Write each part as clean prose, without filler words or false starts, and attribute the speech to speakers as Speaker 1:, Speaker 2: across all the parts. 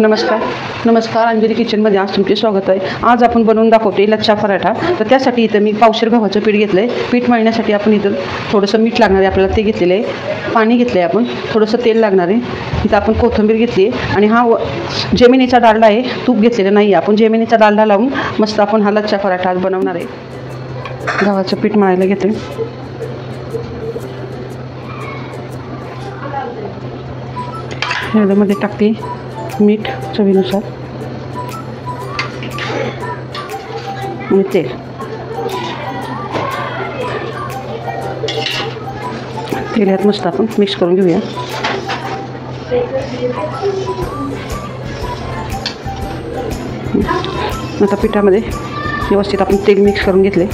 Speaker 1: नमस्कार अंजली किचनमध्ये आज तुमचे स्वागत आहे। आज आपण बनवून दाखवते लच्छा पराठा। तर त्यासाठी इथं मी पावशेर गव्हाचं पीठ घेतलं आहे। पीठ मळण्यासाठी आपण इथं थोडंसं मीठ लागणार आहे आपल्याला, ते घेतलेलं आहे। पाणी घेतलं आहे आपण, थोडंसं तेल लागणार आहे। इथं आपण कोथिंबीर घेतली आहे आणि हा जेमिनीचा डालडा आहे, तूप घेतलेलं नाही आपण। जेमिनीचा डालडा लावून मस्त आपण हा लच्छा पराठा आज बनवणार आहे। गव्हाचं पीठ मळायला घेते। ह्याच्यामध्ये टाकते मीठ चवीनुसार आणि तेल। तेल यात मस्त आपण मिक्स करून घेऊया। आता पिठामध्ये व्यवस्थित आपण तेल मिक्स करून घेतले।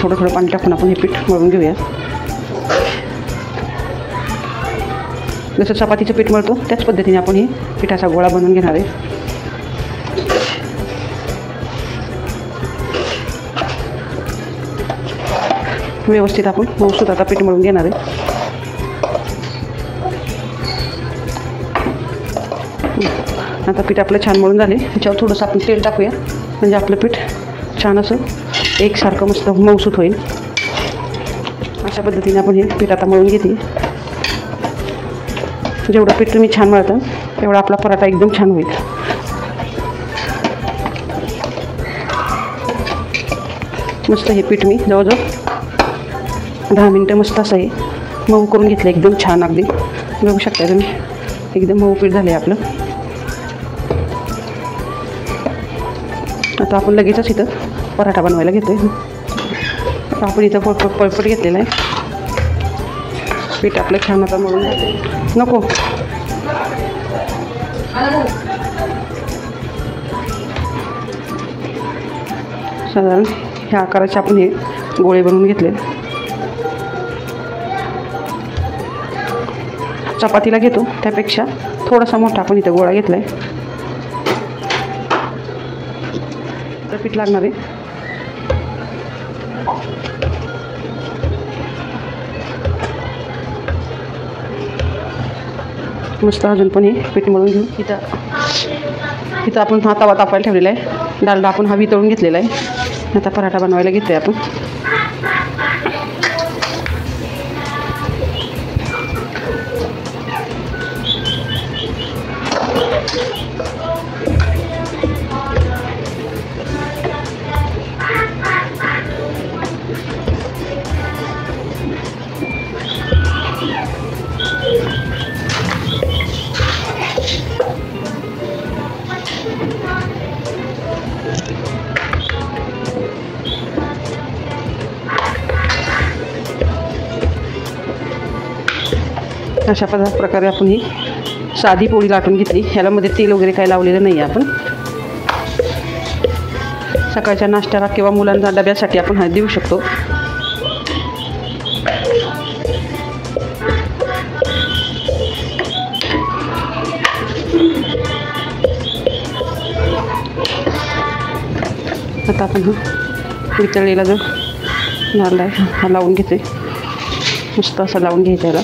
Speaker 1: थोडं थोडं पाणी टाकून आपण हे पीठ मळून घेऊया। जसं चपातीचं पीठ मळतो त्याच पद्धतीने आपण हे पिठाचा गोळा बनवून घेणार आहे। व्यवस्थित आपण मऊसूत आता पीठ मळून घेणार आहे। आता पीठ आपलं छान मळून झाले। त्याच्यावर थोडंसं आपण तेल टाकूया, म्हणजे आपलं पीठ छान असं एकसारखं मस्त मऊसूत होईल। अशा पद्धतीने आपण हे पीठ आता मळून घेते। जेवढं पीठ तुम्ही छान मळता तेवढा आपला पराठा एकदम छान होईल। मस्त हे पीठ मी जवळजवळ 10 मिनटं मस्त असं हे मऊ करून घेतलं, एकदम छान। अगदी बघू शकता तुम्ही, एकदम मऊ पीठ झालं आहे आपलं। आता आपण लगेचच इथं पराठा बनवायला घेतो आहे। आता आपण इथं पळपट घेतलेलं आहे। पीठ आपलं छान आता मळून नको साधारण ह्या आकाराचे आपण हे गोळे बनवून घेतले। चपातीला घेतो त्यापेक्षा थोडासा मोठा आपण इथं गोळा घेतला आहे। तर पीठ लागणार आहे। मस्त अजून पण हे पीठ मळून घेऊ। इथं आपण हा तवा तापायला ठेवलेला आहे। डालडा आपण हा वितळून घेतलेला आहे। आता पराठा बनवायला घेतोय आपण। अशा प्रकारे आपण ही साधी पोळी लाटून घेतली। ह्याला मध्ये तेल वगैरे काही लावलेलं नाही आहे आपण। सकाळच्या नाश्त्याला किंवा मुलांच्या डब्यासाठी आपण हा देऊ शकतो। आता आपण हा वितळलेला जो डालडा आहे हा लावून घेते। मस्त असं लावून घ्यायचं याला।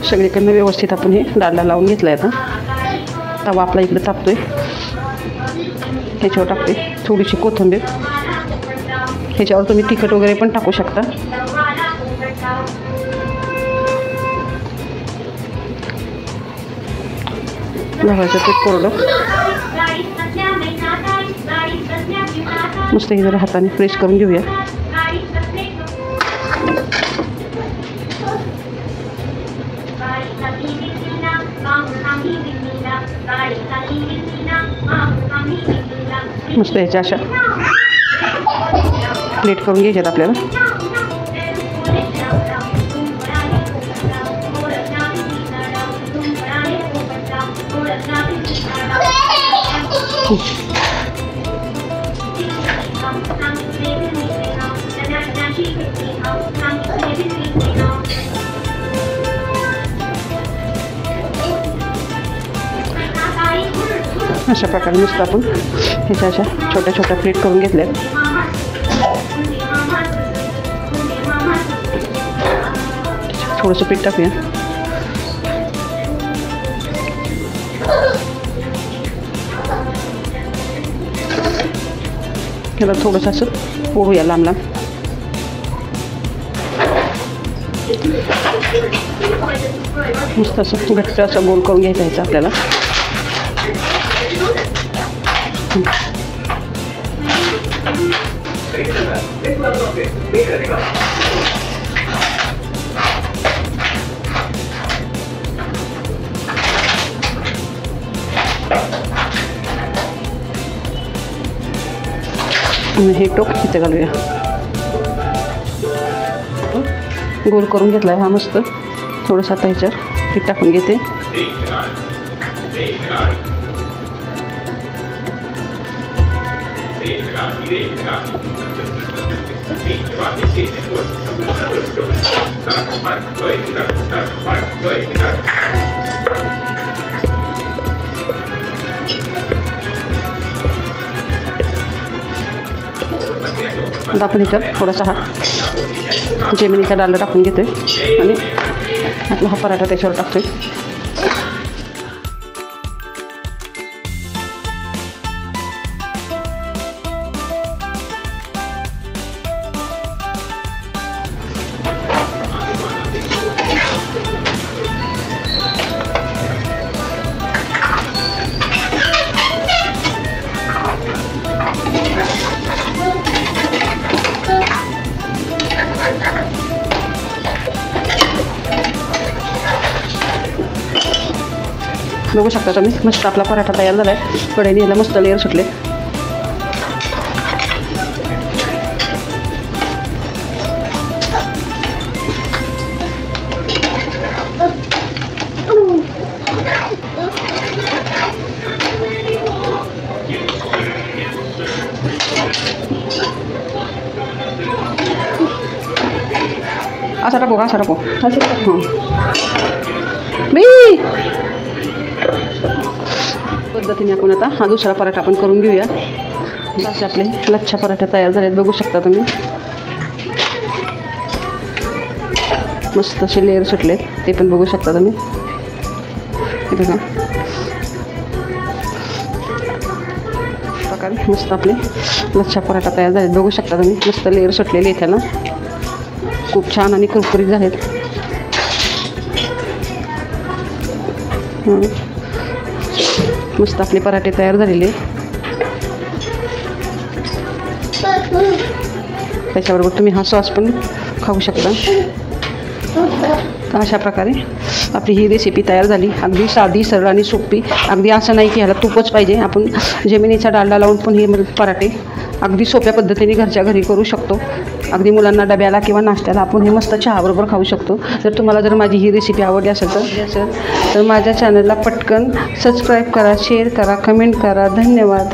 Speaker 1: सगळीकडनं व्यवस्थित आपण हे डालडा लावून घेतला आहे। आता तवा आपला इकडे तापतोय, ह्याच्यावर टाकते थोडीशी कोथिंबीर। ह्याच्यावर तुम्ही तिखट वगैरे पण टाकू शकता। गव्हाचं पीठ कोरडं मस्त हे जरा हाताने प्रेस करून घेऊया। मस्त ह्याच्या अशा प्लेट करून घ्यायच्यात आपल्याला। अशा प्रकारे मस्त आपण ह्याच्या अशा छोट्या छोट्या प्लेट करून घेतल्यात. थोडंसं पीठ टाकूया. ह्याला थोडंसं असं पोळूया लांब लांब. मस्त असं घट्ट असं गोल करून घ्यायचं आहे आपल्याला. हे टोप इथे घालूया. गोल करून घेतला आहे हा मस्त. थोडंसं आता ह्याच्यावर पीठ टाकून घेते. आता आपण इथं थोडासा हा जेमिनीचा डालडा टाकून घेतोय आणि आपला हा पराठा त्याच्यावर टाकतोय. बघू शकता तुम्ही मस्त आपला पराठा तयार झाला आहे. कढईने याला मस्त लेअर सुटले. असा टाकू असा टाकू हां मी पद्धतीने आपण आता हा दुसरा पराठा आपण करून घेऊया. असे आपले लच्छा पराठा तयार झालेत. बघू शकता तुम्ही मस्त असे लेअर सुटलेत. ते पण बघू शकता तुम्ही. हे बघा प्रकारे मस्त आपले लच्छा पराठा तयार झालेत. बघू शकता तुम्ही मस्त लेअर सुटलेले आहेत त्याला. खूप छान आणि कुरकुरीत झालेत. मस्त आपले पराठे तयार झालेले. त्याच्याबरोबर तुम्ही हा सॉस पण खाऊ शकता. तर अशा प्रकारे आपली ही रेसिपी तयार झाली. अगदी साधी सरळ आणि सोपी. अगदी असं नाही की ह्याला तूपच पाहिजे. आपण जेमिनीचा डालडा लावून पण हे पराठे अगदी सोप्या पद्धतीने घरच्या घरी करू शकतो. अगदी मुलांना डब्याला किंवा नाश्त्याला आपण हे मस्त चहाबरोबर खाऊ शकतो. तुम्हाला जर माझी ही रेसिपी आवडली असेल तर माझ्या चॅनलला पटकन सबस्क्राईब करा, शेअर करा, कमेंट करा. धन्यवाद.